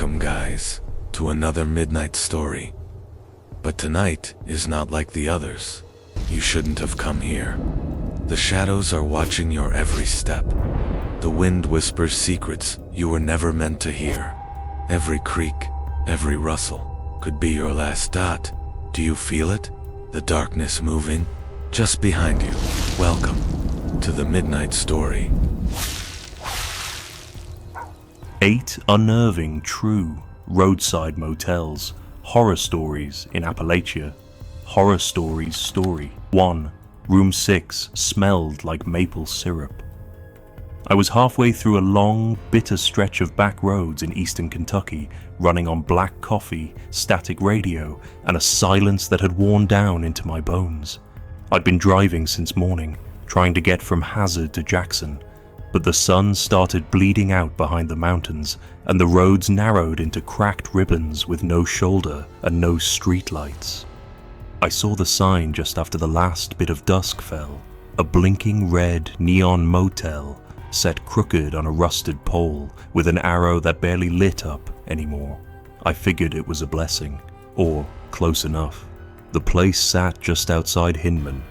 Welcome, guys, to another midnight story. But tonight is not like the others. You shouldn't have come here. The shadows are watching your every step. The wind whispers secrets you were never meant to hear. Every creak, every rustle could be your last dot. Do you feel it? The darkness moving just behind you. Welcome to the Midnight Story. 8 unnerving, true roadside motels, horror stories in Appalachia. Horror Stories Story 1. Room 6 smelled like maple syrup. I was halfway through a long, bitter stretch of back roads in eastern Kentucky, running on black coffee, static radio, and a silence that had worn down into my bones. I'd been driving since morning, trying to get from Hazard to Jackson, but the sun started bleeding out behind the mountains, and the roads narrowed into cracked ribbons with no shoulder and no streetlights. I saw the sign just after the last bit of dusk fell, a blinking red neon motel set crooked on a rusted pole with an arrow that barely lit up anymore. I figured it was a blessing, or close enough. The place sat just outside Hinman,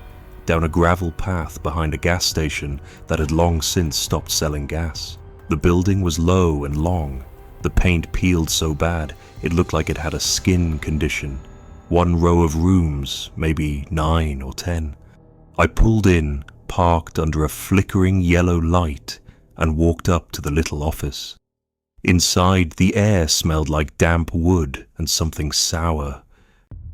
down a gravel path behind a gas station that had long since stopped selling gas. The building was low and long. The paint peeled so bad it looked like it had a skin condition. One row of rooms, maybe 9 or 10. I pulled in, parked under a flickering yellow light, and walked up to the little office. Inside, the air smelled like damp wood and something sour,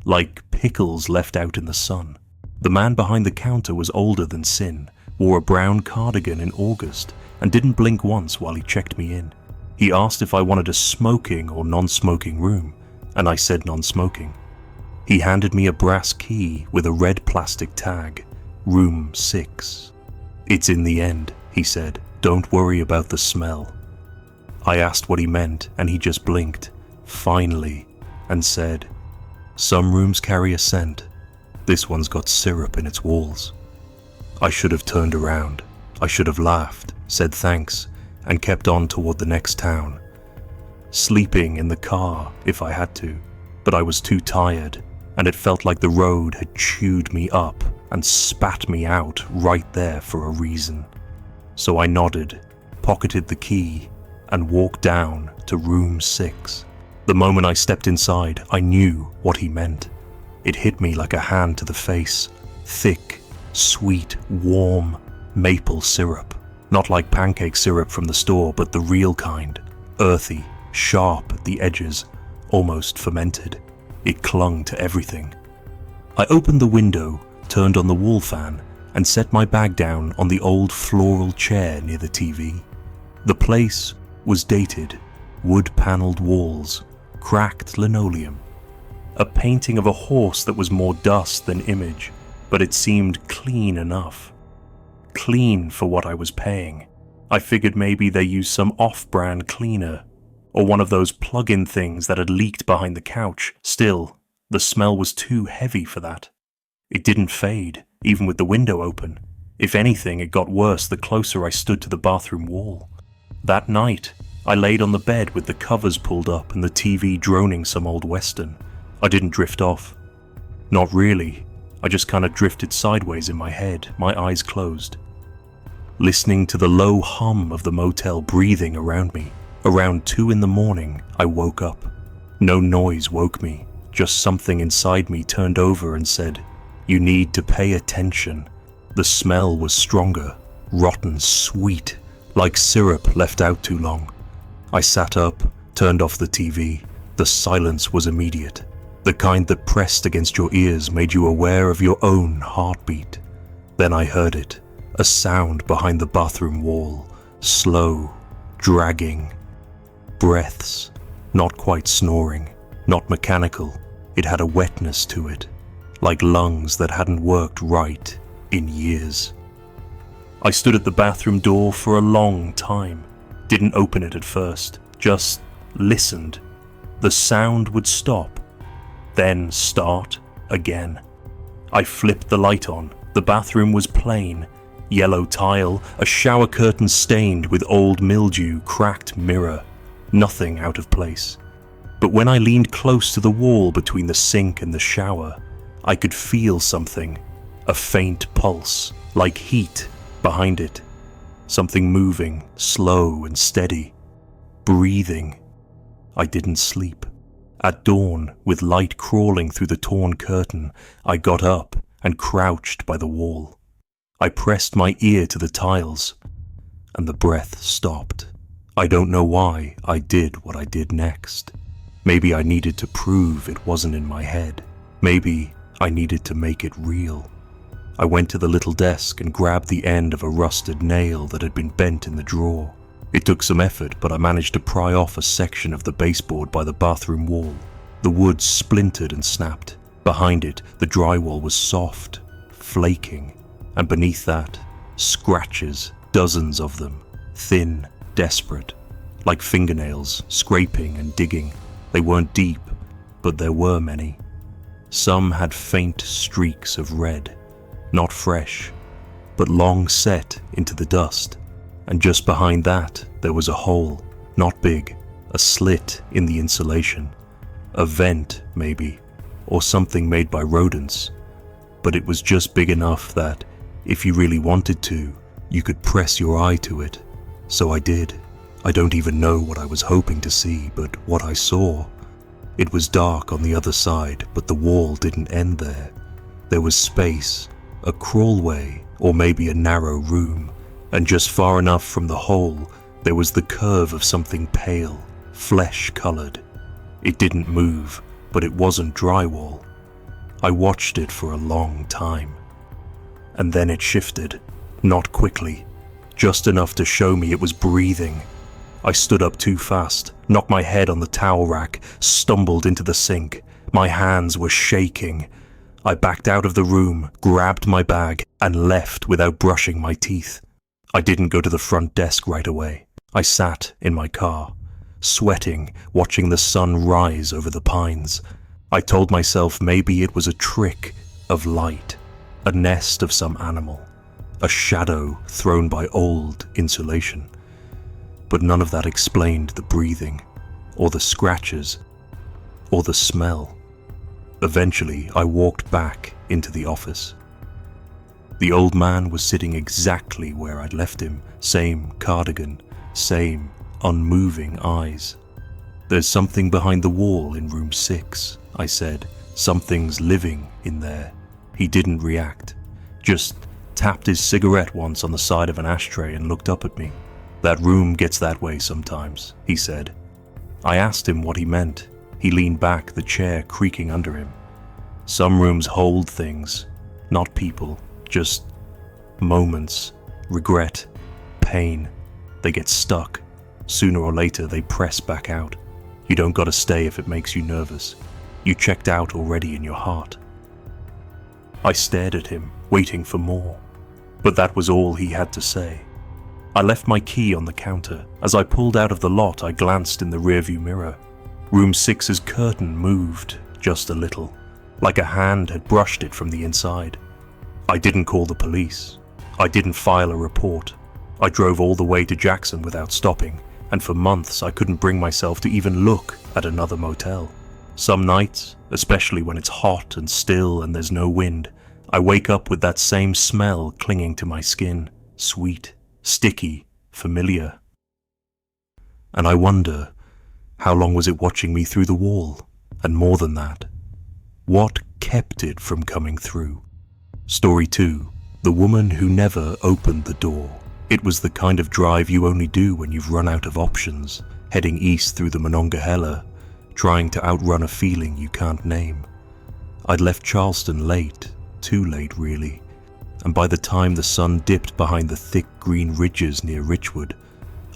like pickles left out in the sun. The man behind the counter was older than sin, wore a brown cardigan in August, and didn't blink once while he checked me in. He asked if I wanted a smoking or non-smoking room, and I said non-smoking. He handed me a brass key with a red plastic tag, Room 6. "It's in the end," he said. "Don't worry about the smell." I asked what he meant, and he just blinked, finally, and said, "Some rooms carry a scent. This one's got syrup in its walls." I should have turned around. I should have laughed, said thanks, and kept on toward the next town. Sleeping in the car if I had to, but I was too tired, and it felt like the road had chewed me up and spat me out right there for a reason. So I nodded, pocketed the key, and walked down to Room 6. The moment I stepped inside, I knew what he meant. It hit me like a hand to the face. Thick, sweet, warm maple syrup. Not like pancake syrup from the store, but the real kind. Earthy, sharp at the edges, almost fermented. It clung to everything. I opened the window, turned on the wall fan, and set my bag down on the old floral chair near the TV. The place was dated, wood-paneled walls, cracked linoleum. A painting of a horse that was more dust than image, but it seemed clean enough. Clean for what I was paying. I figured maybe they used some off-brand cleaner, or one of those plug-in things that had leaked behind the couch. Still, the smell was too heavy for that. It didn't fade, even with the window open. If anything, it got worse the closer I stood to the bathroom wall. That night, I laid on the bed with the covers pulled up and the TV droning some old western. I didn't drift off. Not really. I just kind of drifted sideways in my head, my eyes closed. Listening to the low hum of the motel breathing around me. Around 2 in the morning, I woke up. No noise woke me. Just something inside me turned over and said, "You need to pay attention." The smell was stronger, rotten sweet, like syrup left out too long. I sat up, turned off the TV. The silence was immediate. The kind that pressed against your ears made you aware of your own heartbeat. Then I heard it, a sound behind the bathroom wall, slow, dragging. Breaths, not quite snoring, not mechanical. It had a wetness to it, like lungs that hadn't worked right in years. I stood at the bathroom door for a long time. Didn't open it at first, just listened. The sound would stop, then start again. I flipped the light on. The bathroom was plain. Yellow tile, a shower curtain stained with old mildew, cracked mirror. Nothing out of place. But when I leaned close to the wall between the sink and the shower, I could feel something, a faint pulse, like heat, behind it. Something moving, slow and steady. Breathing. I didn't sleep. At dawn, with light crawling through the torn curtain, I got up and crouched by the wall. I pressed my ear to the tiles, and the breath stopped. I don't know why I did what I did next. Maybe I needed to prove it wasn't in my head. Maybe I needed to make it real. I went to the little desk and grabbed the end of a rusted nail that had been bent in the drawer. It took some effort, but I managed to pry off a section of the baseboard by the bathroom wall. The wood splintered and snapped. Behind it, the drywall was soft, flaking, and beneath that, scratches, dozens of them, thin, desperate, like fingernails, scraping and digging. They weren't deep, but there were many. Some had faint streaks of red, not fresh, but long set into the dust. And just behind that, there was a hole, not big, a slit in the insulation. A vent, maybe, or something made by rodents. But it was just big enough that, if you really wanted to, you could press your eye to it. So I did. I don't even know what I was hoping to see, but what I saw. It was dark on the other side, but the wall didn't end there. There was space, a crawlway, or maybe a narrow room, and just far enough from the hole, there was the curve of something pale, flesh-colored. It didn't move, but it wasn't drywall. I watched it for a long time. And then it shifted, not quickly, just enough to show me it was breathing. I stood up too fast, knocked my head on the towel rack, stumbled into the sink. My hands were shaking. I backed out of the room, grabbed my bag, and left without brushing my teeth. I didn't go to the front desk right away. I sat in my car, sweating, watching the sun rise over the pines. I told myself maybe it was a trick of light, a nest of some animal, a shadow thrown by old insulation. But none of that explained the breathing, or the scratches, or the smell. Eventually, I walked back into the office. The old man was sitting exactly where I'd left him, same cardigan, same unmoving eyes. "There's something behind the wall in room 6, I said. "Something's living in there." He didn't react, just tapped his cigarette once on the side of an ashtray and looked up at me. "That room gets that way sometimes," he said. I asked him what he meant. He leaned back, the chair creaking under him. "Some rooms hold things, not people, just moments, regret, pain. They get stuck. Sooner or later they press back out. You don't gotta stay if it makes you nervous. You checked out already in your heart." I stared at him, waiting for more. But that was all he had to say. I left my key on the counter. As I pulled out of the lot, I glanced in the rearview mirror. Room 6's curtain moved, just a little, like a hand had brushed it from the inside. I didn't call the police. I didn't file a report. I drove all the way to Jackson without stopping, and for months I couldn't bring myself to even look at another motel. Some nights, especially when it's hot and still and there's no wind, I wake up with that same smell clinging to my skin, sweet, sticky, familiar. And I wonder, how long was it watching me through the wall? And more than that, what kept it from coming through? Story 2. The woman who never opened the door. It was the kind of drive you only do when you've run out of options, heading east through the Monongahela, trying to outrun a feeling you can't name. I'd left Charleston late, too late really, and by the time the sun dipped behind the thick green ridges near Richwood,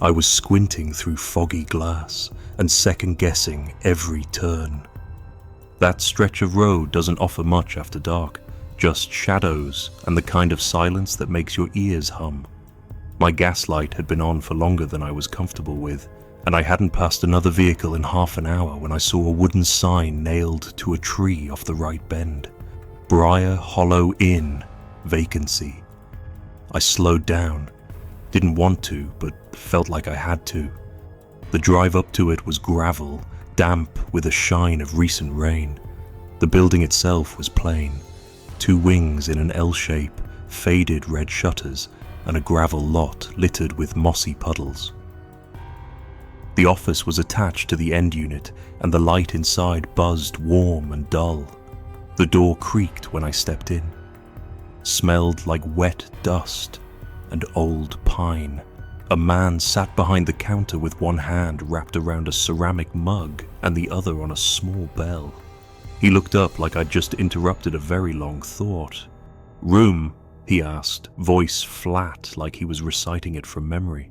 I was squinting through foggy glass and second-guessing every turn. That stretch of road doesn't offer much after dark, just shadows and the kind of silence that makes your ears hum. My gaslight had been on for longer than I was comfortable with, and I hadn't passed another vehicle in half an hour when I saw a wooden sign nailed to a tree off the right bend. Briar Hollow Inn, vacancy. I slowed down. Didn't want to, but felt like I had to. The drive up to it was gravel, damp with a shine of recent rain. The building itself was plain. 2 wings in an L shape, faded red shutters, and a gravel lot littered with mossy puddles. The office was attached to the end unit, and the light inside buzzed warm and dull. The door creaked when I stepped in. Smelled like wet dust and old pine. A man sat behind the counter with one hand wrapped around a ceramic mug and the other on a small bell. He looked up like I'd just interrupted a very long thought. "Room?" he asked, voice flat like he was reciting it from memory.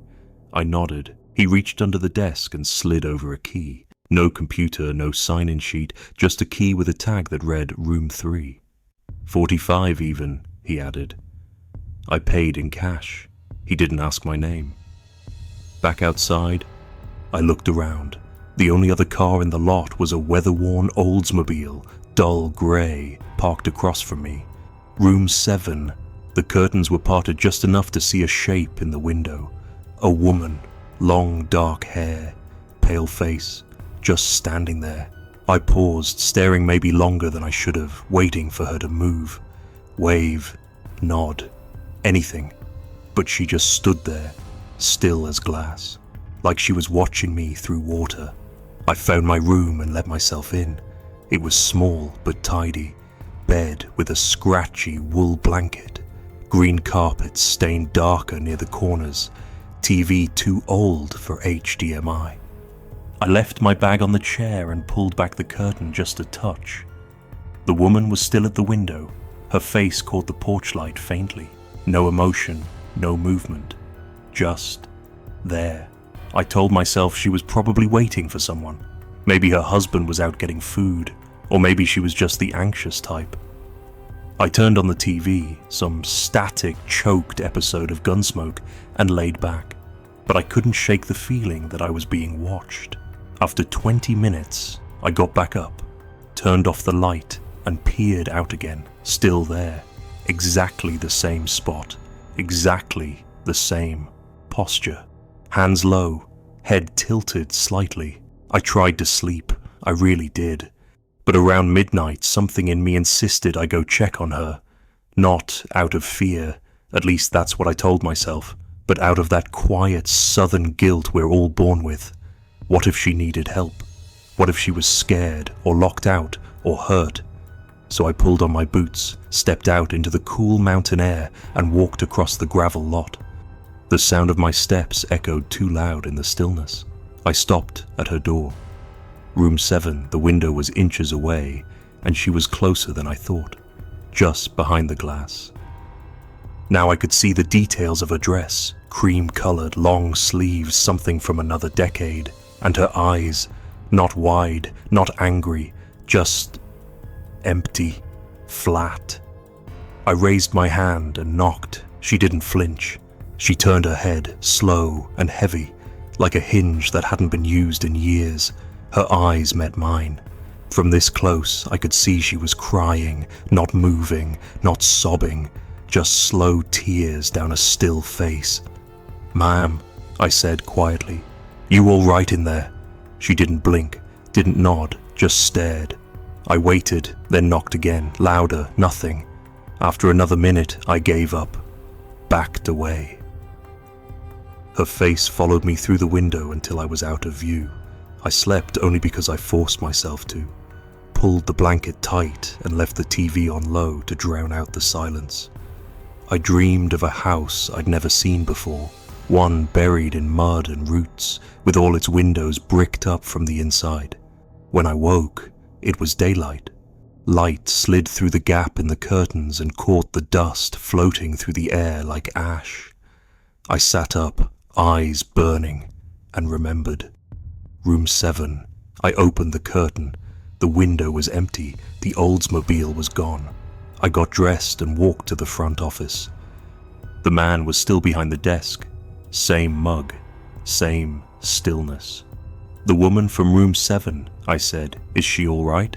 I nodded. He reached under the desk and slid over a key. No computer, no sign-in sheet, just a key with a tag that read Room 3. 45 even, he added. I paid in cash. He didn't ask my name. Back outside, I looked around. The only other car in the lot was a weather-worn Oldsmobile, dull grey, parked across from me. Room 7. The curtains were parted just enough to see a shape in the window. A woman, long dark hair, pale face, just standing there. I paused, staring maybe longer than I should have, waiting for her to move, wave, nod, anything. But she just stood there, still as glass, like she was watching me through water. I found my room and let myself in. It was small but tidy. Bed with a scratchy wool blanket. Green carpet stained darker near the corners. TV too old for HDMI. I left my bag on the chair and pulled back the curtain just a touch. The woman was still at the window. Her face caught the porch light faintly. No emotion, no movement. Just there. I told myself she was probably waiting for someone. Maybe her husband was out getting food, or maybe she was just the anxious type. I turned on the TV, some static, choked episode of Gunsmoke, and laid back. But I couldn't shake the feeling that I was being watched. After 20 minutes, I got back up, turned off the light, and peered out again. Still there. Exactly the same spot. Exactly the same posture. Hands low, head tilted slightly. I tried to sleep. I really did. But around midnight, something in me insisted I go check on her. Not out of fear, at least that's what I told myself, but out of that quiet southern guilt we're all born with. What if she needed help? What if she was scared, or locked out, or hurt? So I pulled on my boots, stepped out into the cool mountain air, and walked across the gravel lot. The sound of my steps echoed too loud in the stillness. I stopped at her door. Room 7, the window was inches away, and she was closer than I thought, just behind the glass. Now I could see the details of her dress, cream-colored, long sleeves, something from another decade, and her eyes, not wide, not angry, just empty, flat. I raised my hand and knocked. She didn't flinch. She turned her head, slow and heavy, like a hinge that hadn't been used in years. Her eyes met mine. From this close, I could see she was crying, not moving, not sobbing, just slow tears down a still face. "Ma'am," I said quietly, "you all right in there?" She didn't blink, didn't nod, just stared. I waited, then knocked again, louder, nothing. After another minute, I gave up, backed away. Her face followed me through the window until I was out of view. I slept only because I forced myself to. Pulled the blanket tight and left the TV on low to drown out the silence. I dreamed of a house I'd never seen before, one buried in mud and roots, with all its windows bricked up from the inside. When I woke, it was daylight. Light slid through the gap in the curtains and caught the dust floating through the air like ash. I sat up, eyes burning, and remembered. Room 7. I opened the curtain. The window was empty. The Oldsmobile was gone. I got dressed and walked to the front office. The man was still behind the desk. Same mug. Same stillness. "The woman from room 7, I said. "Is she all right?"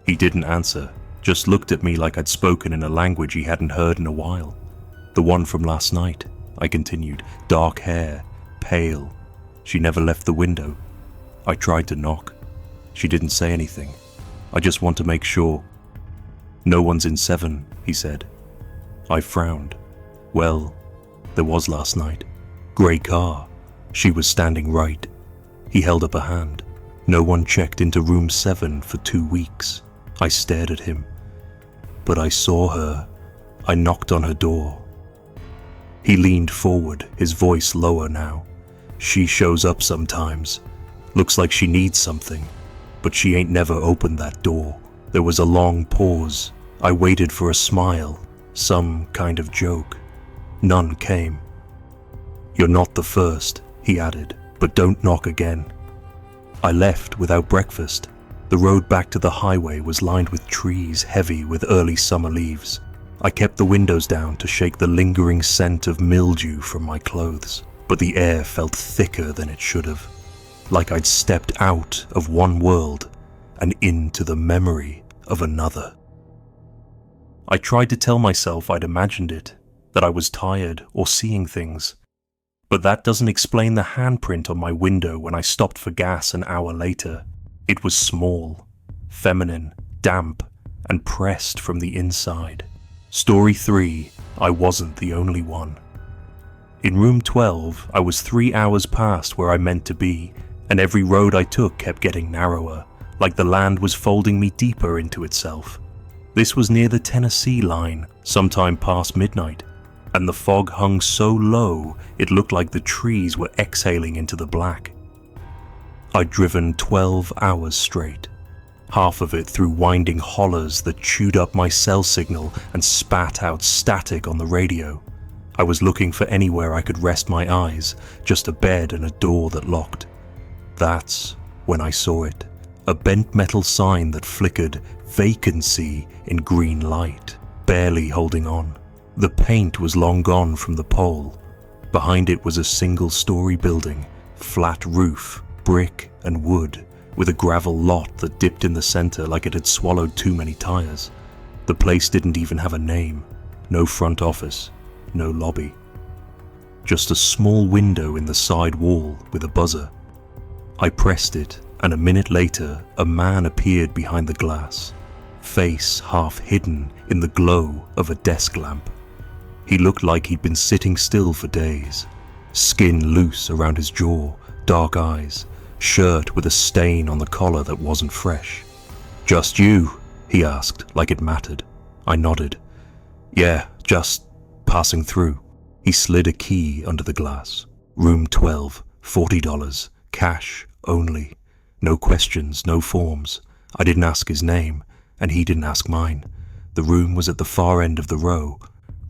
He didn't answer, just looked at me like I'd spoken in a language he hadn't heard in a while. "The one from last night," I continued. "Dark hair, pale. She never left the window. I tried to knock. She didn't say anything. I just want to make sure. No one's in 7, he said. I frowned. Well, there was last night. Grey car. She was standing right. He held up a hand. No one checked into room 7 for 2 weeks. I stared at him. But I saw her. I knocked on her door. He leaned forward, his voice lower now. She shows up sometimes. Looks like she needs something. But she ain't never opened that door. There was a long pause. I waited for a smile, some kind of joke. None came. You're not the first, he added, but don't knock again. I left without breakfast. The road back to the highway was lined with trees heavy with early summer leaves. I kept the windows down to shake the lingering scent of mildew from my clothes, but the air felt thicker than it should have, like I'd stepped out of one world and into the memory of another. I tried to tell myself I'd imagined it, that I was tired or seeing things, but that doesn't explain the handprint on my window when I stopped for gas an hour later. It was small, feminine, damp, and pressed from the inside. Story 3, I wasn't the only one. In room 12, I was 3 hours past where I meant to be, and every road I took kept getting narrower, like the land was folding me deeper into itself. This was near the Tennessee line, sometime past midnight, and the fog hung so low it looked like the trees were exhaling into the black. I'd driven 12 hours straight, half of it through winding hollers that chewed up my cell signal and spat out static on the radio. I was looking for anywhere I could rest my eyes, just a bed and a door that locked. That's when I saw it, a bent metal sign that flickered vacancy in green light, barely holding on. The paint was long gone from the pole. Behind it was a single-story building, flat roof, brick and wood, with a gravel lot that dipped in the center like it had swallowed too many tires. The place didn't even have a name, no front office, no lobby. Just a small window in the side wall with a buzzer. I pressed it, and a minute later, a man appeared behind the glass, face half hidden in the glow of a desk lamp. He looked like he'd been sitting still for days, skin loose around his jaw, dark eyes, shirt with a stain on the collar that wasn't fresh. "Just you?" he asked, like it mattered. I nodded. "Yeah, just passing through." He slid a key under the glass. Room 12, $40, cash only. No questions, no forms. I didn't ask his name, and he didn't ask mine. The room was at the far end of the row,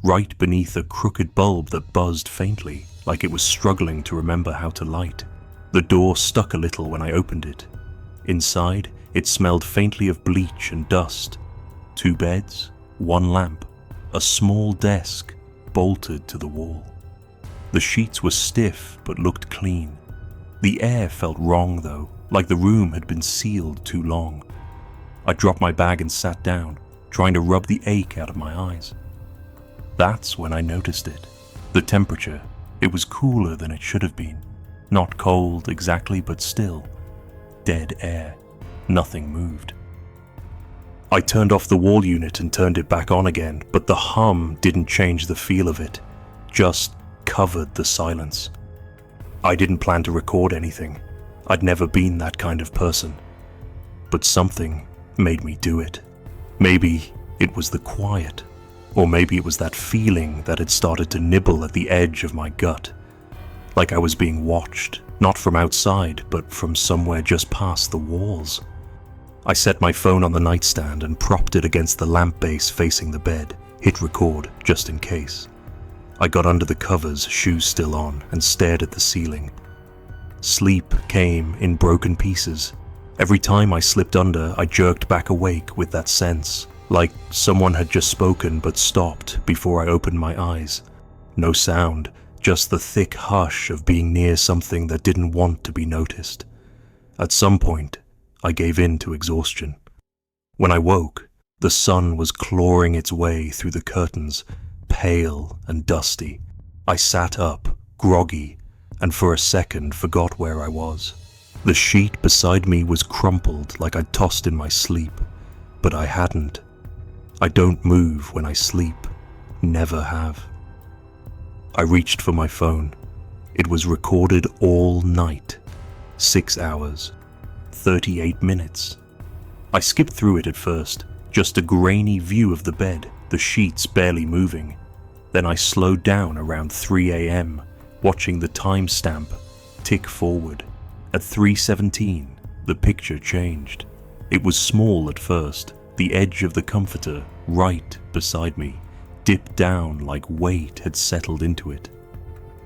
right beneath a crooked bulb that buzzed faintly, like it was struggling to remember how to light. The door stuck a little when I opened it. Inside, it smelled faintly of bleach and dust. 2 beds, 1 lamp, a small desk bolted to the wall. The sheets were stiff but looked clean. The air felt wrong though, like the room had been sealed too long. I dropped my bag and sat down, trying to rub the ache out of my eyes. That's when I noticed it. The temperature. It was cooler than it should have been. Not cold exactly, but still. Dead air. Nothing moved. I turned off the wall unit and turned it back on again, but the hum didn't change the feel of it, just covered the silence. I didn't plan to record anything. I'd never been that kind of person. But something made me do it. Maybe it was the quiet, or maybe it was that feeling that had started to nibble at the edge of my gut. Like I was being watched, not from outside, but from somewhere just past the walls. I set my phone on the nightstand and propped it against the lamp base facing the bed, hit record just in case. I got under the covers, shoes still on, and stared at the ceiling. Sleep came in broken pieces. Every time I slipped under, I jerked back awake with that sense, like someone had just spoken but stopped before I opened my eyes. No sound, just the thick hush of being near something that didn't want to be noticed. At some point, I gave in to exhaustion. When I woke, the sun was clawing its way through the curtains, pale and dusty. I sat up, groggy, and for a second forgot where I was. The sheet beside me was crumpled like I'd tossed in my sleep, but I hadn't. I don't move when I sleep. Never have. I reached for my phone. It was recorded all night. 6 hours. 38 minutes. I skipped through it at first, just a grainy view of the bed, the sheets barely moving. Then I slowed down around 3 a.m., watching the timestamp tick forward. At 3:17, the picture changed. It was small at first, the edge of the comforter, right beside me, dipped down like weight had settled into it.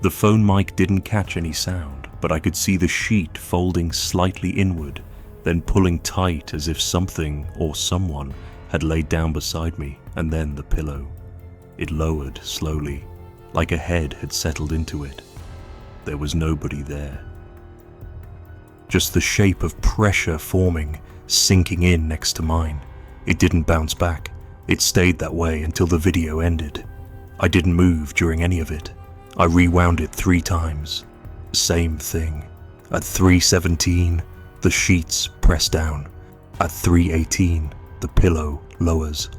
The phone mic didn't catch any sound, but I could see the sheet folding slightly inward, then pulling tight as if something or someone had laid down beside me, and then the pillow. It lowered slowly, like a head had settled into it. There was nobody there. Just the shape of pressure forming, sinking in next to mine. It didn't bounce back. It stayed that way until the video ended. I didn't move during any of it. I rewound it 3 times. Same thing. At 3:17, the sheets press down. At 3:18, the pillow lowers,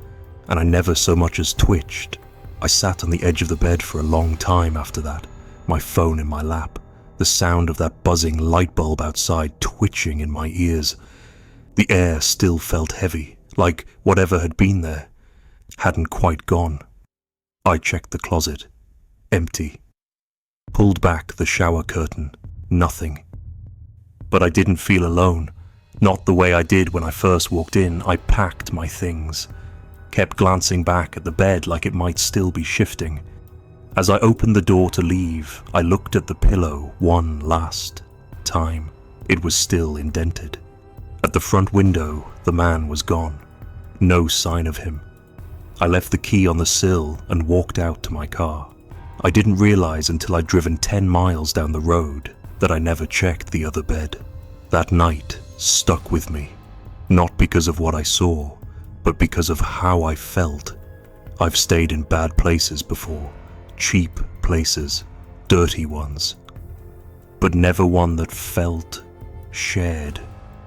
and I never so much as twitched. I sat on the edge of the bed for a long time after that, my phone in my lap, the sound of that buzzing light bulb outside twitching in my ears. The air still felt heavy, like whatever had been there hadn't quite gone. I checked the closet. Empty. Pulled back the shower curtain. Nothing. But I didn't feel alone. Not the way I did when I first walked in. I packed my things. Kept glancing back at the bed like it might still be shifting. As I opened the door to leave, I looked at the pillow one last time. It was still indented. At the front window, the man was gone. No sign of him. I left the key on the sill and walked out to my car. I didn't realize until I'd driven 10 miles down the road that I never checked the other bed. That night stuck with me, not because of what I saw, but because of how I felt. I've stayed in bad places before. Cheap places, dirty ones, but never one that felt shared.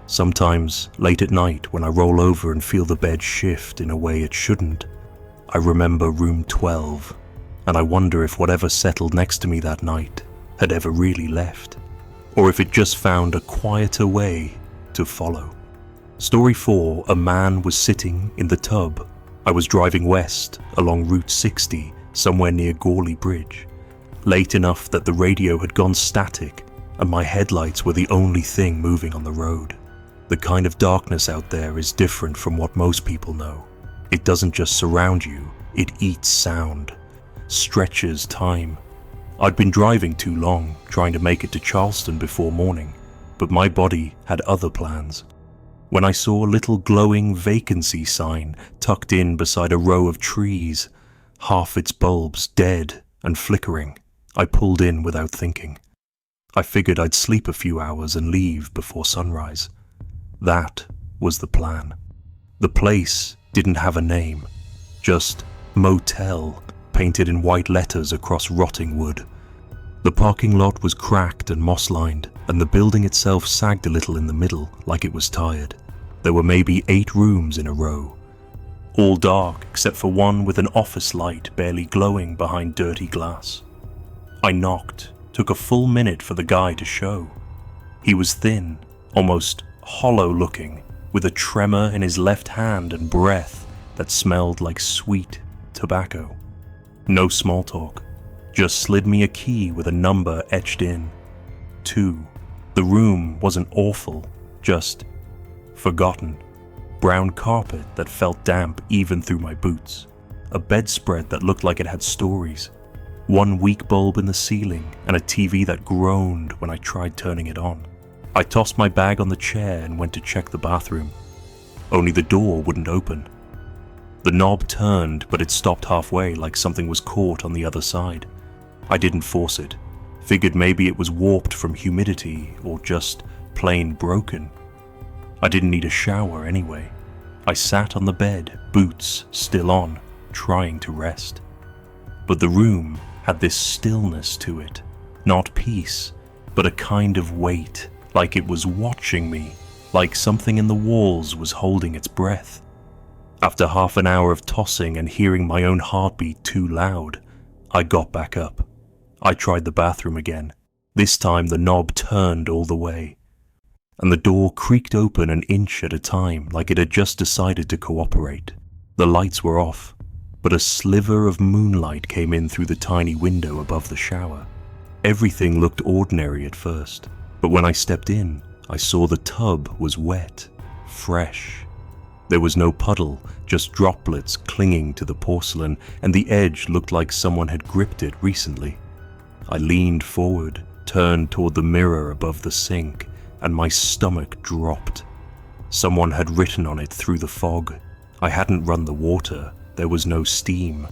Sometimes, late at night, when I roll over and feel the bed shift in a way it shouldn't, I remember room 12, and I wonder if whatever settled next to me that night had ever really left, or if it just found a quieter way to follow. Story 4, a man was sitting in the tub. I was driving west along Route 60, somewhere near Gorley Bridge, late enough that the radio had gone static and my headlights were the only thing moving on the road. The kind of darkness out there is different from what most people know. It doesn't just surround you, it eats sound, stretches time. I'd been driving too long, trying to make it to Charleston before morning, but my body had other plans. When I saw a little glowing vacancy sign tucked in beside a row of trees, half its bulbs dead and flickering, I pulled in without thinking. I figured I'd sleep a few hours and leave before sunrise. That was the plan. The place didn't have a name, just motel painted in white letters across rotting wood. The parking lot was cracked and moss-lined, and the building itself sagged a little in the middle like it was tired. There were maybe 8 rooms in a row, all dark except for one with an office light barely glowing behind dirty glass. I knocked. Took a full minute for the guy to show. He was thin, almost hollow looking, with a tremor in his left hand and breath that smelled like sweet tobacco. No small talk, just slid me a key with a number etched in. 2. The room wasn't awful, just forgotten. Brown carpet that felt damp even through my boots. A bedspread that looked like it had stories. One weak bulb in the ceiling and a TV that groaned when I tried turning it on. I tossed my bag on the chair and went to check the bathroom. Only the door wouldn't open. The knob turned, but it stopped halfway like something was caught on the other side. I didn't force it. Figured maybe it was warped from humidity or just plain broken. I didn't need a shower anyway. I sat on the bed, boots still on, trying to rest. But the room had this stillness to it, Not peace, but a kind of weight, like it was watching me, like something in the walls was holding its breath. After half an hour of tossing and hearing my own heartbeat too loud, I got back up. I tried the bathroom again. This time the knob turned all the way, and the door creaked open an inch at a time, like it had just decided to cooperate. The lights were off, but a sliver of moonlight came in through the tiny window above the shower. Everything looked ordinary at first, but when I stepped in, I saw the tub was wet, fresh. There was no puddle, just droplets clinging to the porcelain, and the edge looked like someone had gripped it recently. I leaned forward, turned toward the mirror above the sink, and my stomach dropped. Someone had written on it through the fog. I hadn't run the water, there was no steam,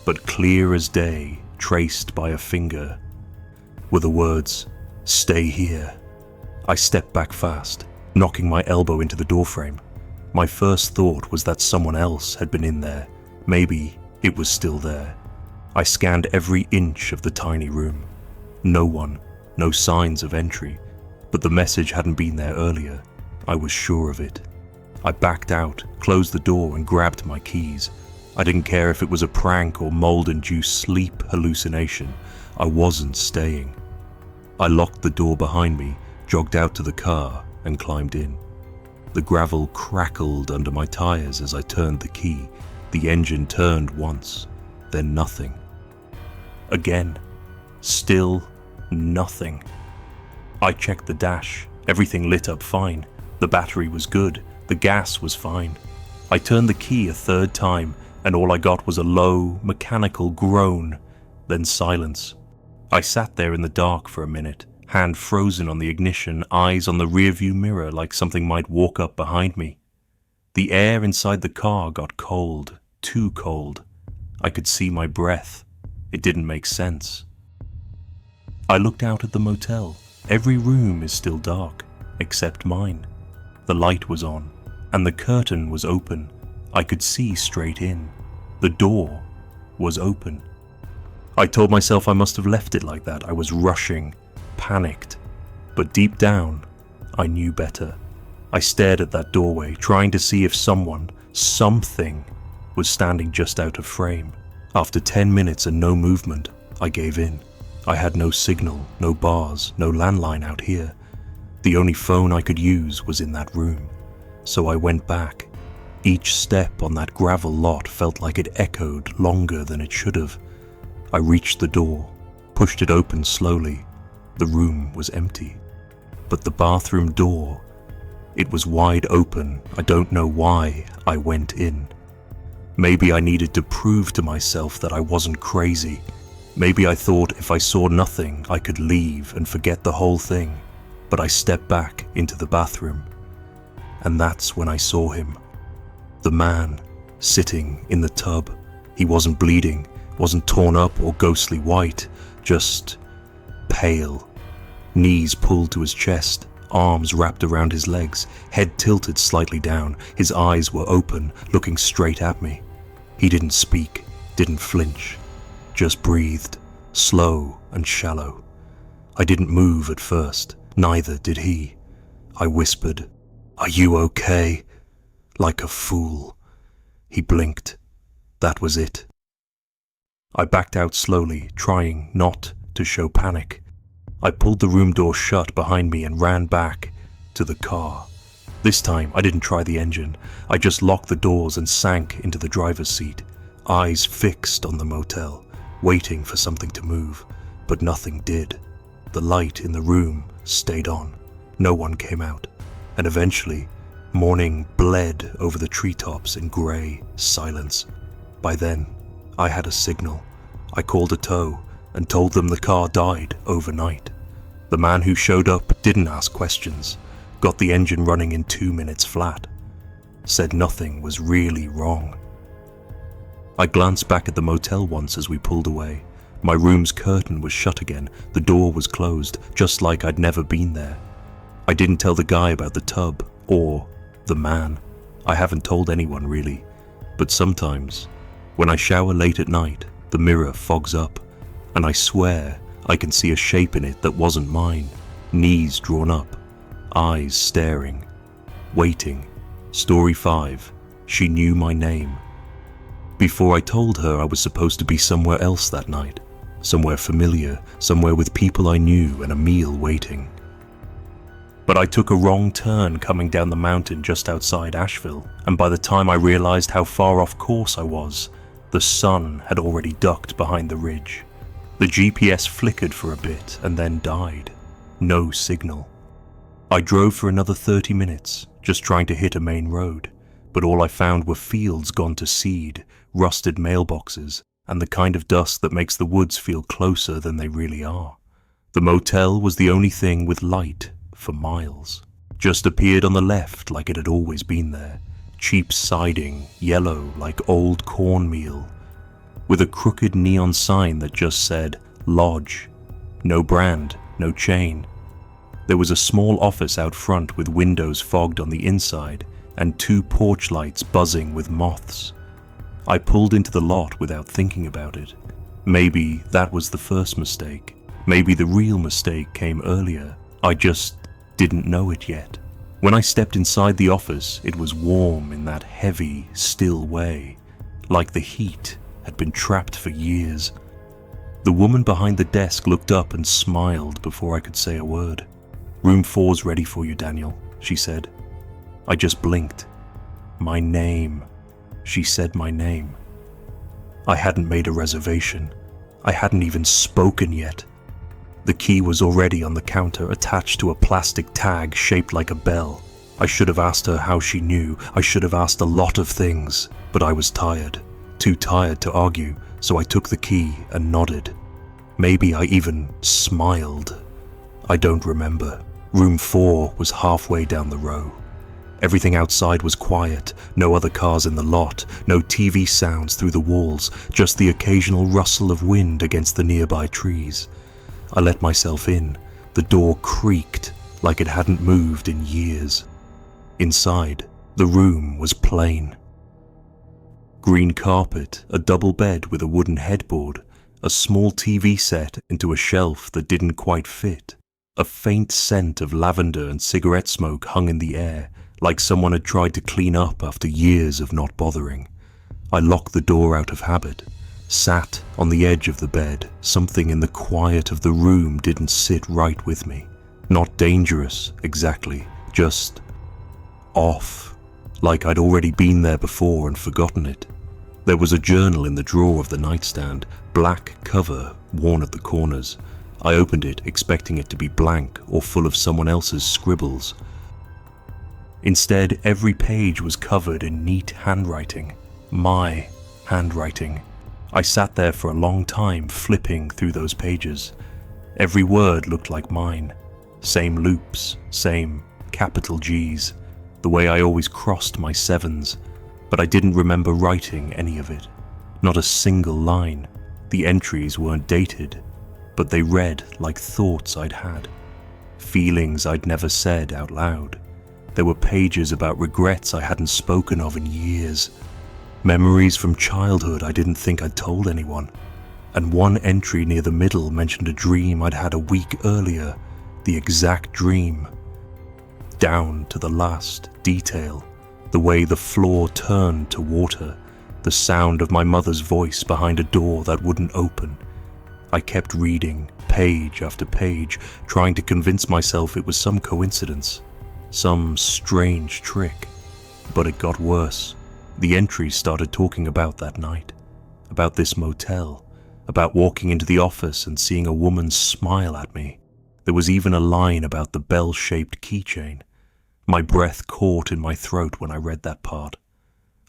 but clear as day, traced by a finger, were the words, "Stay here." I stepped back fast, knocking my elbow into the doorframe. My first thought was that someone else had been in there. Maybe it was still there. I scanned every inch of the tiny room. No one, no signs of entry, but the message hadn't been there earlier. I was sure of it. I backed out, closed the door, and grabbed my keys. I didn't care if it was a prank or mold-induced sleep hallucination. I wasn't staying. I locked the door behind me, jogged out to the car, and climbed in. The gravel crackled under my tires as I turned the key. The engine turned once, then nothing. Again. Still nothing. I checked the dash. Everything lit up fine. The battery was good. The gas was fine. I turned the key a third time, and all I got was a low, mechanical groan, then silence. I sat there in the dark for a minute, hand frozen on the ignition, eyes on the rearview mirror like something might walk up behind me. The air inside the car got cold, too cold. I could see my breath. It didn't make sense. I looked out at the motel. Every room is still dark, except mine. The light was on, and the curtain was open. I could see straight in. The door was open. I told myself I must have left it like that. I was rushing, panicked. But deep down, I knew better. I stared at that doorway, trying to see if someone, something, was standing just out of frame. After 10 minutes and no movement, I gave in. I had no signal, no bars, no landline out here. The only phone I could use was in that room. So I went back. Each step on that gravel lot felt like it echoed longer than it should have. I reached the door, pushed it open slowly. The room was empty. But the bathroom door, it was wide open. I don't know why I went in. Maybe I needed to prove to myself that I wasn't crazy. Maybe I thought if I saw nothing, I could leave and forget the whole thing. But I stepped back into the bathroom. And that's when I saw him. The man, sitting in the tub. He wasn't bleeding, wasn't torn up or ghostly white, just pale. Knees pulled to his chest, arms wrapped around his legs, head tilted slightly down. His eyes were open, looking straight at me. He didn't speak, didn't flinch, just breathed, slow and shallow. I didn't move at first, neither did he. I whispered, "Are you okay?" Like a fool. He blinked. That was it. I backed out slowly, trying not to show panic. I pulled the room door shut behind me and ran back to the car. This time, I didn't try the engine. I just locked the doors and sank into the driver's seat, eyes fixed on the motel, waiting for something to move, but nothing did. The light in the room stayed on. No one came out, and eventually, morning bled over the treetops in grey silence. By then, I had a signal. I called a tow and told them the car died overnight. The man who showed up didn't ask questions, got the engine running in 2 minutes flat, said nothing was really wrong. I glanced back at the motel once as we pulled away. My room's curtain was shut again, the door was closed, just like I'd never been there. I didn't tell the guy about the tub, or the man. I haven't told anyone really, but sometimes, when I shower late at night, the mirror fogs up, and I swear I can see a shape in it that wasn't mine, knees drawn up, eyes staring, waiting. Story 5. She knew my name. Before I told her I was supposed to be somewhere else that night, somewhere familiar, somewhere with people I knew and a meal waiting. But I took a wrong turn coming down the mountain just outside Asheville, and by the time I realized how far off course I was, the sun had already ducked behind the ridge. The GPS flickered for a bit and then died. No signal. I drove for another 30 minutes, just trying to hit a main road, but all I found were fields gone to seed, rusted mailboxes, and the kind of dust that makes the woods feel closer than they really are. The motel was the only thing with light for miles. Just appeared on the left like it had always been there. Cheap siding, yellow like old cornmeal, with a crooked neon sign that just said, Lodge. No brand, no chain. There was a small office out front with windows fogged on the inside and 2 porch lights buzzing with moths. I pulled into the lot without thinking about it. Maybe that was the first mistake. Maybe the real mistake came earlier. I just didn't know it yet. When I stepped inside the office, it was warm in that heavy, still way, like the heat had been trapped for years. The woman behind the desk looked up and smiled before I could say a word. "Room 4's ready for you, Daniel," she said. I just blinked. My name. She said my name. I hadn't made a reservation. I hadn't even spoken yet. The key was already on the counter, attached to a plastic tag shaped like a bell. I should have asked her how she knew. I should have asked a lot of things, but I was tired. Too tired to argue, so I took the key and nodded. Maybe I even smiled. I don't remember. Room 4 was halfway down the row. Everything outside was quiet, no other cars in the lot, no TV sounds through the walls, just the occasional rustle of wind against the nearby trees. I let myself in. The door creaked like it hadn't moved in years. Inside, the room was plain. Green carpet, a double bed with a wooden headboard, a small TV set into a shelf that didn't quite fit. A faint scent of lavender and cigarette smoke hung in the air, like someone had tried to clean up after years of not bothering. I locked the door out of habit, sat on the edge of the bed. Something in the quiet of the room didn't sit right with me. Not dangerous, exactly, just off, like I'd already been there before and forgotten it. There was a journal in the drawer of the nightstand, black cover worn at the corners. I opened it, expecting it to be blank or full of someone else's scribbles. Instead, every page was covered in neat handwriting. My handwriting. I sat there for a long time, flipping through those pages. Every word looked like mine. Same loops, same capital G's, the way I always crossed my sevens, but I didn't remember writing any of it. Not a single line. The entries weren't dated, but they read like thoughts I'd had. Feelings I'd never said out loud. There were pages about regrets I hadn't spoken of in years. Memories from childhood I didn't think I'd told anyone. And one entry near the middle mentioned a dream I'd had a week earlier. The exact dream. Down to the last detail. The way the floor turned to water. The sound of my mother's voice behind a door that wouldn't open. I kept reading, page after page, trying to convince myself it was some coincidence. Some strange trick. But it got worse. The entries started talking about that night. About this motel. About walking into the office and seeing a woman smile at me. There was even a line about the bell-shaped keychain. My breath caught in my throat when I read that part.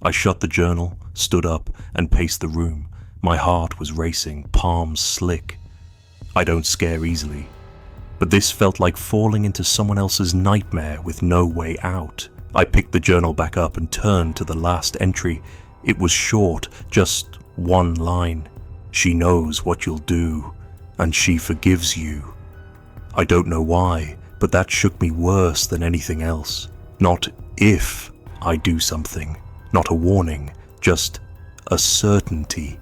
I shut the journal, stood up, and paced the room. My heart was racing, palms slick. I don't scare easily. But this felt like falling into someone else's nightmare with no way out. I picked the journal back up and turned to the last entry. It was short, just one line. She knows what you'll do, and she forgives you. I don't know why, but that shook me worse than anything else. Not if I do something, not a warning, just a certainty,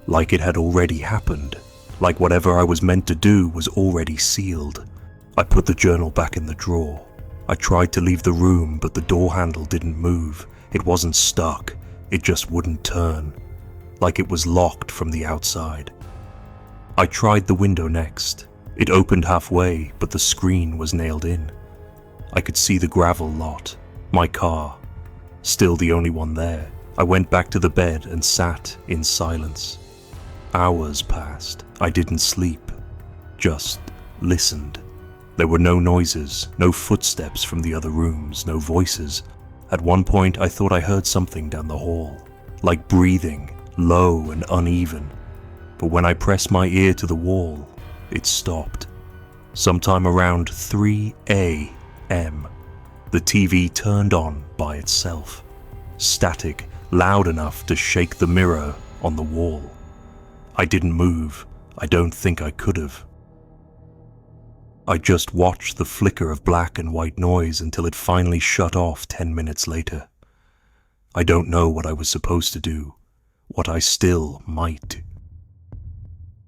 like it had already happened. like whatever I was meant to do was already sealed. I put the journal back in the drawer. I tried to leave the room, but the door handle didn't move. It wasn't stuck, it just wouldn't turn, like it was locked from the outside. I tried the window next. It opened halfway, but the screen was nailed in. I could see the gravel lot, my car, still the only one there. I went back to the bed and sat in silence. Hours passed. I didn't sleep, just listened. There were no noises, no footsteps from the other rooms, no voices. At one point I thought I heard something down the hall, like breathing, low and uneven. But when I pressed my ear to the wall, it stopped. Sometime around 3 a.m., the TV turned on by itself. Static, loud enough to shake the mirror on the wall. I didn't move. I don't think I could have. I just watched the flicker of black and white noise until it finally shut off 10 minutes later. I don't know what I was supposed to do, what I still might do.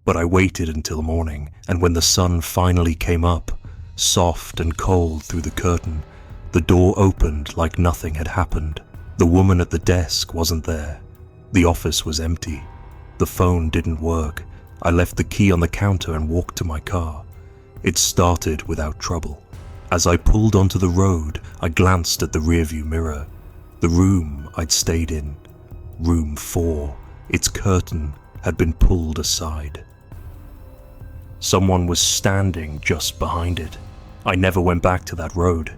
But I waited until morning, and when the sun finally came up, soft and cold through the curtain, the door opened like nothing had happened. The woman at the desk wasn't there. The office was empty. The phone didn't work. I left the key on the counter and walked to my car. It started without trouble. As I pulled onto the road, I glanced at the rearview mirror. The room I'd stayed in, room 4, its curtain had been pulled aside. Someone was standing just behind it. I never went back to that road.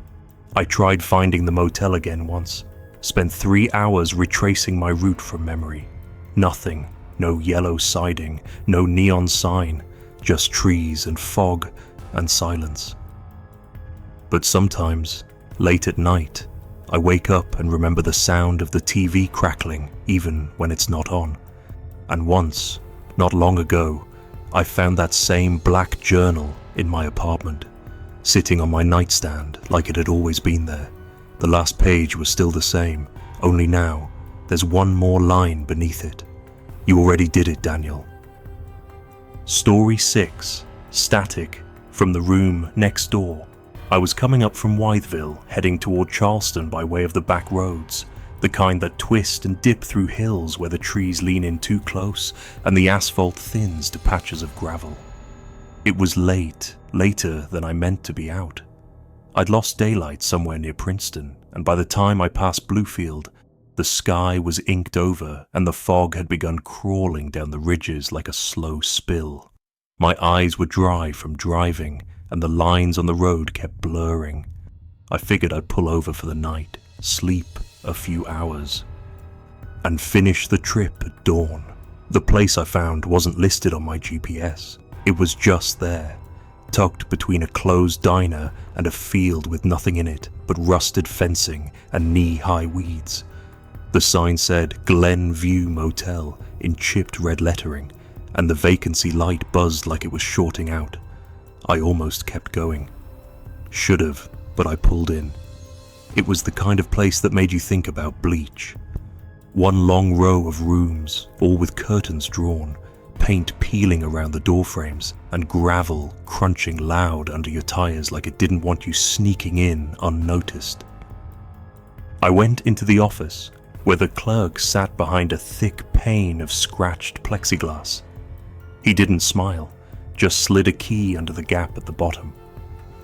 I tried finding the motel again once, spent 3 hours retracing my route from memory. Nothing, no yellow siding, no neon sign, just trees and fog and silence. But sometimes, late at night, I wake up and remember the sound of the TV crackling even when it's not on. And once, not long ago, I found that same black journal in my apartment, sitting on my nightstand like it had always been there. The last page was still the same, only now there's one more line beneath it. You already did it, Daniel. Story 6, Static, from the room next door. I was coming up from Wytheville, heading toward Charleston by way of the back roads, the kind that twist and dip through hills where the trees lean in too close and the asphalt thins to patches of gravel. It was late, later than I meant to be out. I'd lost daylight somewhere near Princeton, and by the time I passed Bluefield, the sky was inked over and the fog had begun crawling down the ridges like a slow spill. My eyes were dry from driving, and the lines on the road kept blurring. I figured I'd pull over for the night, sleep a few hours, and finish the trip at dawn. The place I found wasn't listed on my GPS. It was just there, tucked between a closed diner and a field with nothing in it but rusted fencing and knee-high weeds. The sign said Glen View Motel in chipped red lettering, and the vacancy light buzzed like it was shorting out. I almost kept going. Should have, but I pulled in. It was the kind of place that made you think about Bleach. One long row of rooms, all with curtains drawn, paint peeling around the doorframes, and gravel crunching loud under your tires like it didn't want you sneaking in unnoticed. I went into the office, where the clerk sat behind a thick pane of scratched plexiglass. He didn't smile, just slid a key under the gap at the bottom.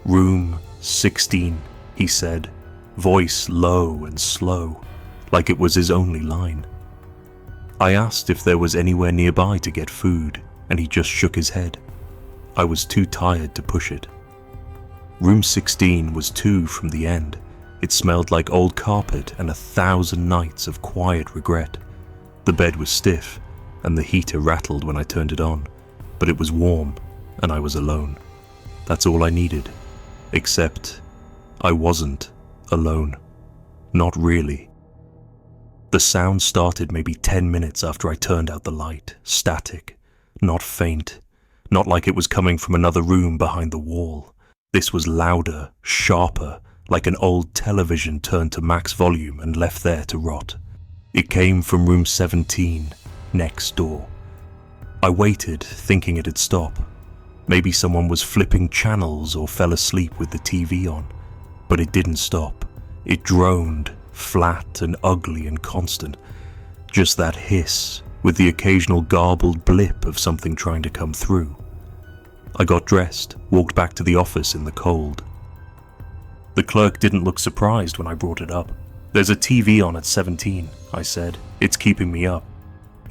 Room 16, he said, voice low and slow, like it was his only line. I asked if there was anywhere nearby to get food, and he just shook his head. I was too tired to push it. Room 16 was 2 from the end. It smelled like old carpet and 1,000 nights of quiet regret. The bed was stiff, and the heater rattled when I turned it on, but it was warm, and I was alone. That's all I needed. Except, I wasn't alone. Not really. The sound started maybe 10 minutes after I turned out the light, static, not faint, not like it was coming from another room behind the wall. This was louder, sharper, like an old television turned to max volume and left there to rot. It came from room 17, next door. I waited, thinking it'd stop. Maybe someone was flipping channels or fell asleep with the TV on. But it didn't stop. It droned, flat and ugly and constant. Just that hiss, with the occasional garbled blip of something trying to come through. I got dressed, walked back to the office in the cold. The clerk didn't look surprised when I brought it up. "There's a TV on at 17, I said. "It's keeping me up."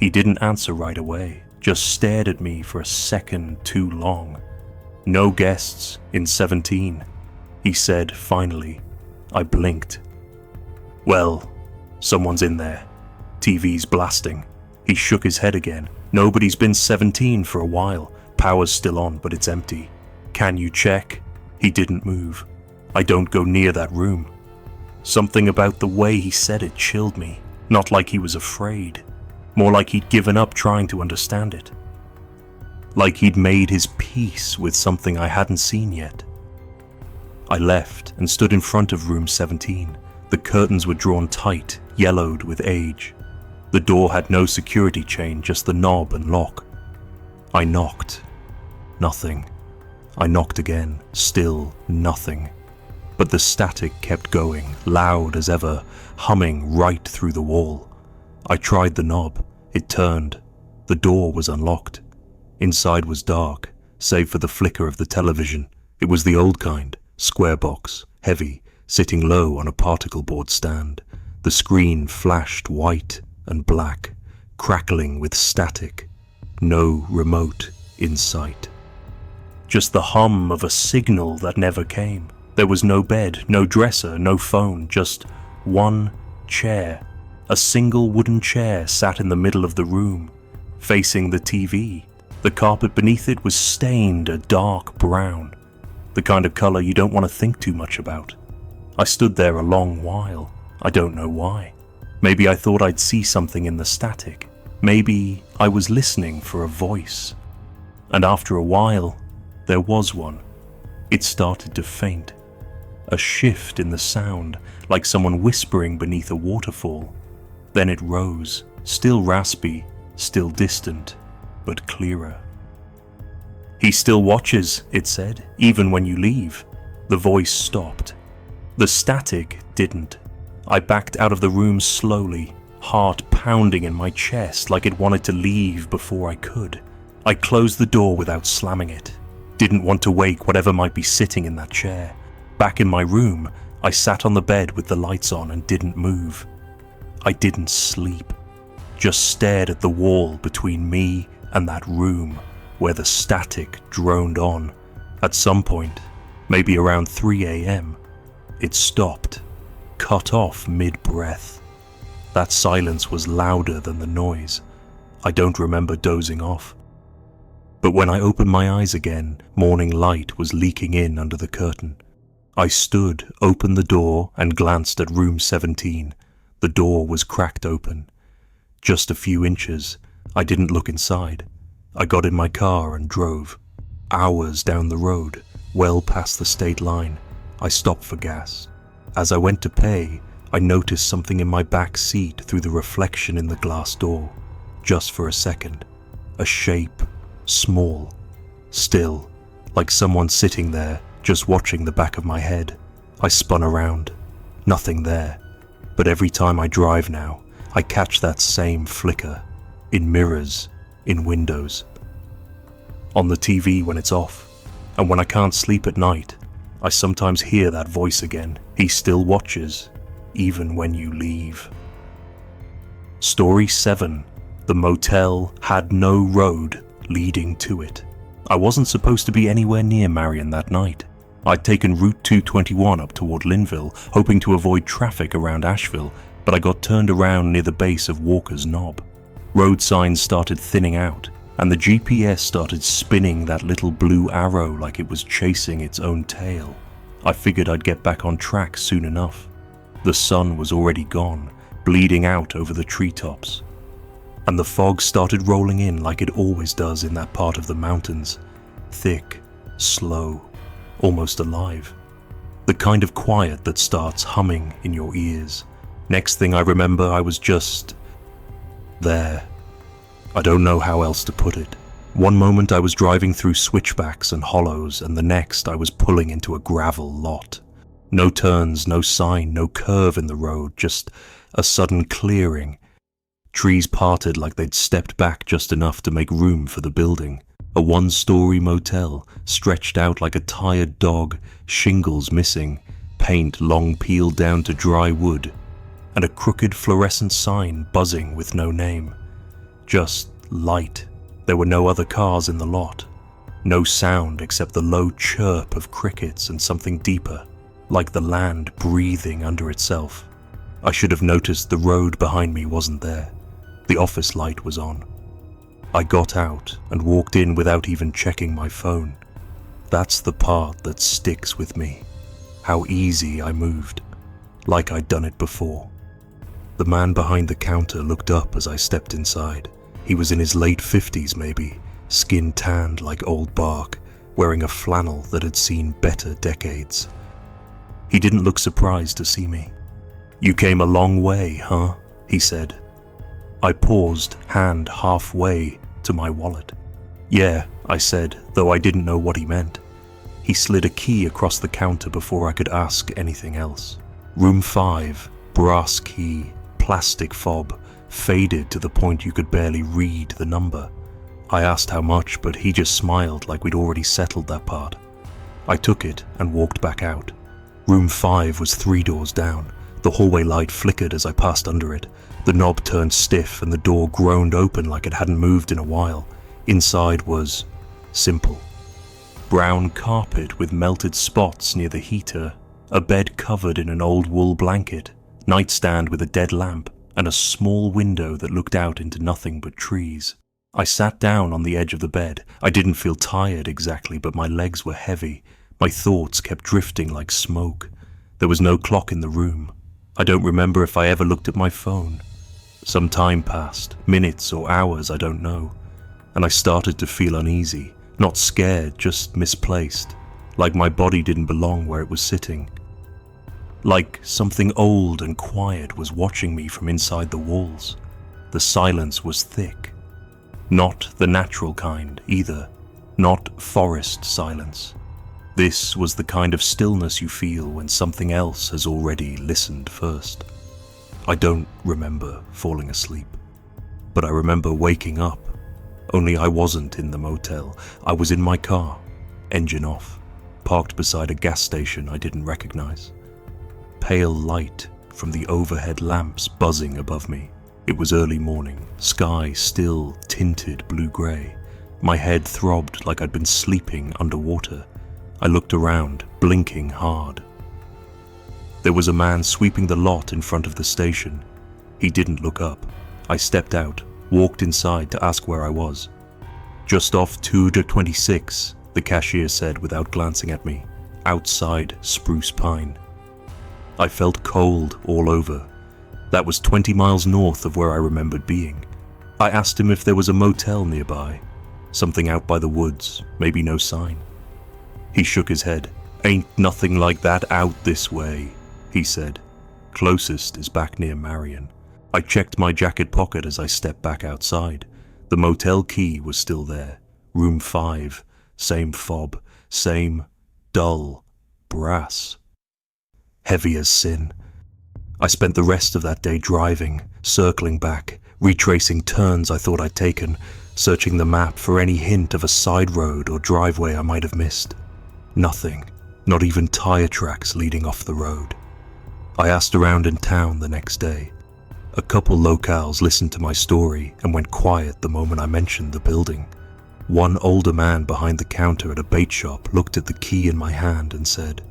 He didn't answer right away, just stared at me for a second too long. "No guests in 17, he said finally. I blinked. "Well, someone's in there. TV's blasting." He shook his head again. "Nobody's been 17 for a while. Power's still on, but it's empty. Can you check?" He didn't move. "I don't go near that room." Something about the way he said it chilled me. Not like he was afraid. More like he'd given up trying to understand it. Like he'd made his peace with something I hadn't seen yet. I left and stood in front of room 17. The curtains were drawn tight, yellowed with age. The door had no security chain, just the knob and lock. I knocked. Nothing. I knocked again. Still nothing. But the static kept going, loud as ever, humming right through the wall. I tried the knob. It turned. The door was unlocked. Inside was dark, save for the flicker of the television. It was the old kind, square box, heavy, sitting low on a particle board stand. The screen flashed white and black, crackling with static. No remote in sight. Just the hum of a signal that never came. There was no bed, no dresser, no phone, just one chair. A single wooden chair sat in the middle of the room, facing the TV. The carpet beneath it was stained a dark brown, the kind of color you don't want to think too much about. I stood there a long while. I don't know why. Maybe I thought I'd see something in the static. Maybe I was listening for a voice. And after a while, there was one. It started to faint. A shift in the sound, like someone whispering beneath a waterfall. Then it rose, still raspy, still distant, but clearer. "He still watches," it said, "even when you leave." The voice stopped. The static didn't. I backed out of the room slowly, heart pounding in my chest like it wanted to leave before I could. I closed the door without slamming it. Didn't want to wake whatever might be sitting in that chair. Back in my room, I sat on the bed with the lights on and didn't move. I didn't sleep. Just stared at the wall between me and that room where the static droned on. At some point, maybe around 3 a.m., it stopped, cut off mid-breath. That silence was louder than the noise. I don't remember dozing off. But when I opened my eyes again, morning light was leaking in under the curtain. I stood, opened the door, and glanced at room 17. The door was cracked open. Just a few inches. I didn't look inside. I got in my car and drove. Hours down the road, well past the state line. I stopped for gas. As I went to pay, I noticed something in my back seat through the reflection in the glass door. Just for a second. A shape, small, still, like someone sitting there, just watching the back of my head. I spun around. Nothing there. But every time I drive now, I catch that same flicker. In mirrors, in windows. On the TV when it's off. And when I can't sleep at night, I sometimes hear that voice again. He still watches, even when you leave. Story 7. The motel had no road leading to it. I wasn't supposed to be anywhere near Marion that night. I'd taken Route 221 up toward Linville, hoping to avoid traffic around Asheville, but I got turned around near the base of Walker's Knob. Road signs started thinning out, and the GPS started spinning that little blue arrow like it was chasing its own tail. I figured I'd get back on track soon enough. The sun was already gone, bleeding out over the treetops. And the fog started rolling in like it always does in that part of the mountains. Thick, slow, almost alive. The kind of quiet that starts humming in your ears. Next thing I remember, I was just there. I don't know how else to put it. One moment I was driving through switchbacks and hollows, and the next I was pulling into a gravel lot. No turns, no sign, no curve in the road, just a sudden clearing. Trees parted like they'd stepped back just enough to make room for the building. A one-story motel, stretched out like a tired dog, shingles missing, paint long peeled down to dry wood, and a crooked fluorescent sign buzzing with no name. Just light. There were no other cars in the lot. No sound except the low chirp of crickets and something deeper, like the land breathing under itself. I should have noticed the road behind me wasn't there. The office light was on. I got out and walked in without even checking my phone. That's the part that sticks with me. How easy I moved, like I'd done it before. The man behind the counter looked up as I stepped inside. He was in his late 50s maybe, skin tanned like old bark, wearing a flannel that had seen better decades. He didn't look surprised to see me. "You came a long way, huh?" he said. I paused, hand halfway to my wallet. "Yeah," I said, though I didn't know what he meant. He slid a key across the counter before I could ask anything else. Room 5, brass key, plastic fob, faded to the point you could barely read the number. I asked how much, but he just smiled like we'd already settled that part. I took it and walked back out. Room 5 was 3 doors down. The hallway light flickered as I passed under it. The knob turned stiff and the door groaned open like it hadn't moved in a while. Inside was simple. Brown carpet with melted spots near the heater, a bed covered in an old wool blanket, nightstand with a dead lamp, and a small window that looked out into nothing but trees. I sat down on the edge of the bed. I didn't feel tired exactly, but my legs were heavy. My thoughts kept drifting like smoke. There was no clock in the room. I don't remember if I ever looked at my phone. Some time passed, minutes or hours, I don't know, and I started to feel uneasy, not scared, just misplaced, like my body didn't belong where it was sitting. Like something old and quiet was watching me from inside the walls. The silence was thick. Not the natural kind, either. Not forest silence. This was the kind of stillness you feel when something else has already listened first. I don't remember falling asleep, but I remember waking up. Only I wasn't in the motel. I was in my car, engine off, parked beside a gas station I didn't recognize. Pale light from the overhead lamps buzzing above me. It was early morning, sky still tinted blue-grey. My head throbbed like I'd been sleeping underwater. I looked around, blinking hard. There was a man sweeping the lot in front of the station. He didn't look up. I stepped out, walked inside to ask where I was. "Just off 226, the cashier said without glancing at me. "Outside Spruce Pine." I felt cold all over. That was 20 miles north of where I remembered being. I asked him if there was a motel nearby. Something out by the woods, maybe no sign. He shook his head. "Ain't nothing like that out this way," he said. "Closest is back near Marion." I checked my jacket pocket as I stepped back outside. The motel key was still there. Room 5, same fob, same dull brass. Heavy as sin. I spent the rest of that day driving, circling back, retracing turns I thought I'd taken, searching the map for any hint of a side road or driveway I might have missed. Nothing, not even tire tracks leading off the road. I asked around in town the next day. A couple locals listened to my story and went quiet the moment I mentioned the building. One older man behind the counter at a bait shop looked at the key in my hand and said,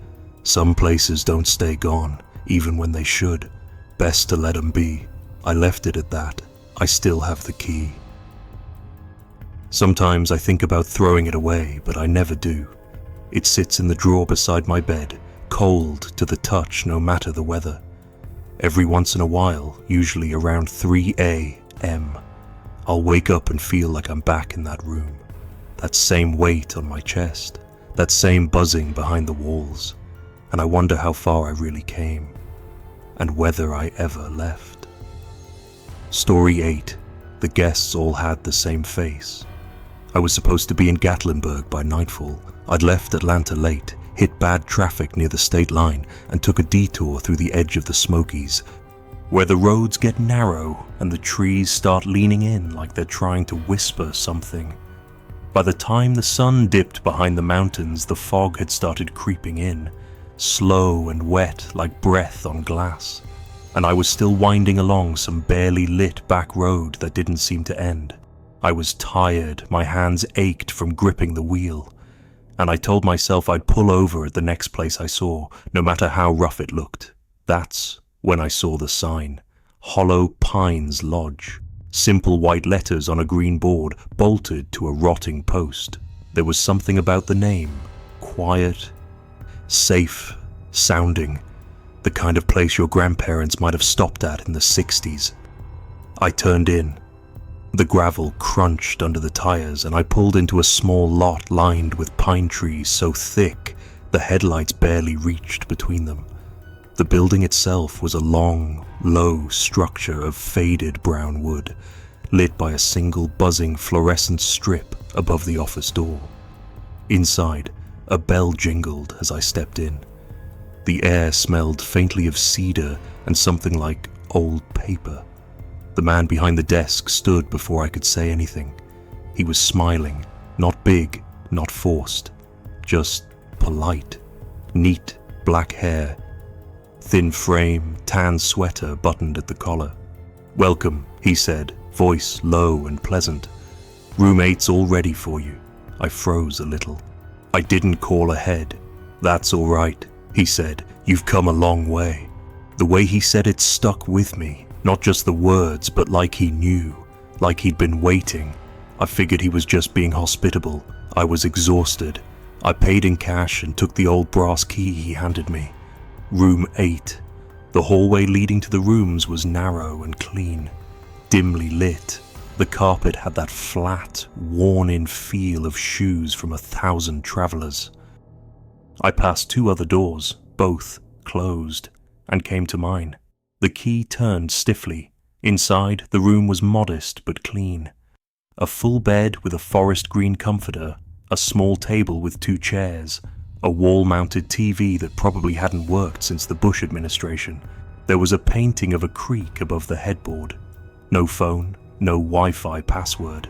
"Some places don't stay gone, even when they should. Best to let 'em be." I left it at that. I still have the key. Sometimes I think about throwing it away, but I never do. It sits in the drawer beside my bed, cold to the touch no matter the weather. Every once in a while, usually around 3 a.m., I'll wake up and feel like I'm back in that room. That same weight on my chest, that same buzzing behind the walls, and I wonder how far I really came, and whether I ever left. Story 8. The guests all had the same face. I was supposed to be in Gatlinburg by nightfall. I'd left Atlanta late, hit bad traffic near the state line, and took a detour through the edge of the Smokies, where the roads get narrow and the trees start leaning in like they're trying to whisper something. By the time the sun dipped behind the mountains, the fog had started creeping in, slow and wet like breath on glass, and I was still winding along some barely lit back road that didn't seem to end. I was tired, my hands ached from gripping the wheel, and I told myself I'd pull over at the next place I saw, no matter how rough it looked. That's when I saw the sign, Hollow Pines Lodge. Simple white letters on a green board bolted to a rotting post. There was something about the name, quiet, safe sounding, the kind of place your grandparents might have stopped at in the 60s. I turned in. The gravel crunched under the tires and I pulled into a small lot lined with pine trees so thick the headlights barely reached between them. The building itself was a long, low structure of faded brown wood, lit by a single buzzing fluorescent strip above the office door. Inside, a bell jingled as I stepped in. The air smelled faintly of cedar and something like old paper. The man behind the desk stood before I could say anything. He was smiling, not big, not forced, just polite. Neat black hair, thin frame, tan sweater buttoned at the collar. "Welcome," he said, voice low and pleasant. "Room 8's all ready for you." I froze a little. I didn't call ahead. "That's all right," he said. "You've come a long way." The way he said it stuck with me, not just the words, but like he knew, like he'd been waiting. I figured he was just being hospitable. I was exhausted. I paid in cash and took the old brass key he handed me. Room 8. The hallway leading to the rooms was narrow and clean, dimly lit. The carpet had that flat, worn-in feel of shoes from 1,000 travelers. I passed 2 other doors, both closed, and came to mine. The key turned stiffly. Inside, the room was modest but clean. A full bed with a forest green comforter, a small table with 2 chairs, a wall-mounted TV that probably hadn't worked since the Bush administration. There was a painting of a creek above the headboard. No phone, no Wi-Fi password.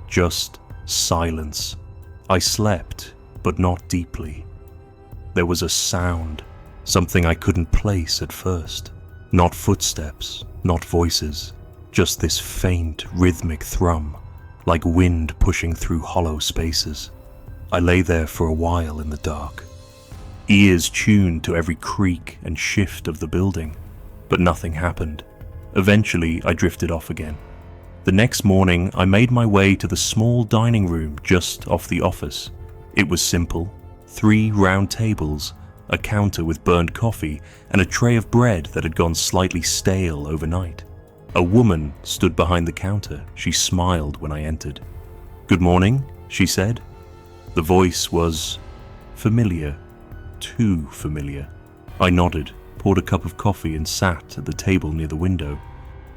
Just silence. I slept, but not deeply. There was a sound, something I couldn't place at first. Not footsteps, not voices, just this faint, rhythmic thrum, like wind pushing through hollow spaces. I lay there for a while in the dark, ears tuned to every creak and shift of the building, but nothing happened. Eventually, I drifted off again. The next morning, I made my way to the small dining room just off the office. It was simple, 3 round tables, a counter with burned coffee, and a tray of bread that had gone slightly stale overnight. A woman stood behind the counter. She smiled when I entered. "Good morning," she said. The voice was familiar, too familiar. I nodded, poured a cup of coffee and sat at the table near the window.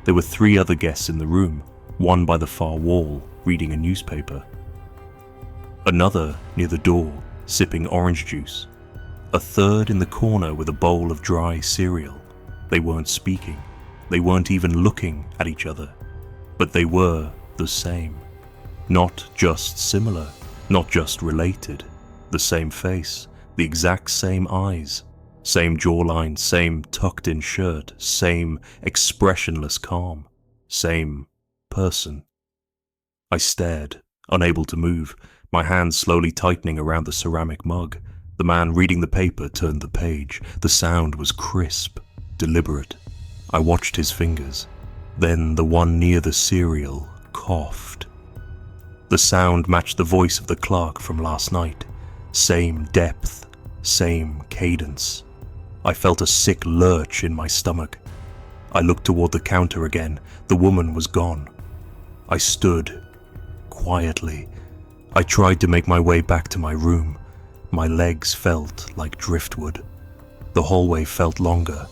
There were 3 other guests in the room, one by the far wall, reading a newspaper. Another near the door, sipping orange juice. A third in the corner with a bowl of dry cereal. They weren't speaking. They weren't even looking at each other. But they were the same. Not just similar, not just related. The same face, the exact same eyes, same jawline, same tucked-in shirt, same expressionless calm, same person. I stared, unable to move, my hands slowly tightening around the ceramic mug. The man reading the paper turned the page. The sound was crisp, deliberate. I watched his fingers. Then the one near the cereal coughed. The sound matched the voice of the clerk from last night. Same depth, same cadence. I felt a sick lurch in my stomach. I looked toward the counter again. The woman was gone. I stood, quietly. I tried to make my way back to my room. My legs felt like driftwood. The hallway felt longer,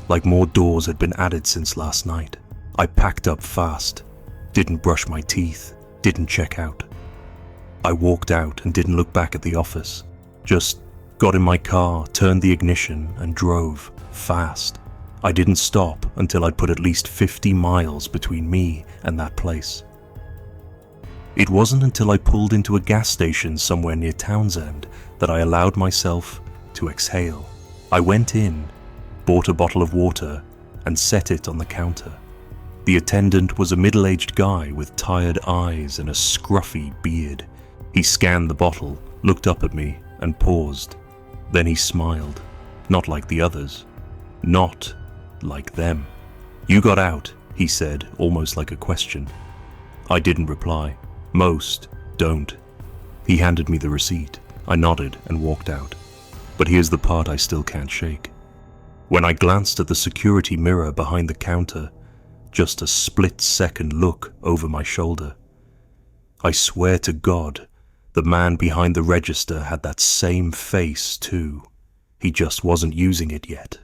like more doors had been added since last night. I packed up fast, didn't brush my teeth, didn't check out. I walked out and didn't look back at the office. Just got in my car, turned the ignition, and drove fast. I didn't stop until I'd put at least 50 miles between me and that place. It wasn't until I pulled into a gas station somewhere near Townsend that I allowed myself to exhale. I went in, bought a bottle of water, and set it on the counter. The attendant was a middle-aged guy with tired eyes and a scruffy beard. He scanned the bottle, looked up at me, and paused. Then he smiled. Not like the others. Not like them. "You got out," he said, almost like a question. I didn't reply. Most don't. He handed me the receipt. I nodded and walked out. But here's the part I still can't shake. When I glanced at the security mirror behind the counter, just a split-second look over my shoulder. I swear to God, the man behind the register had that same face too. He just wasn't using it yet.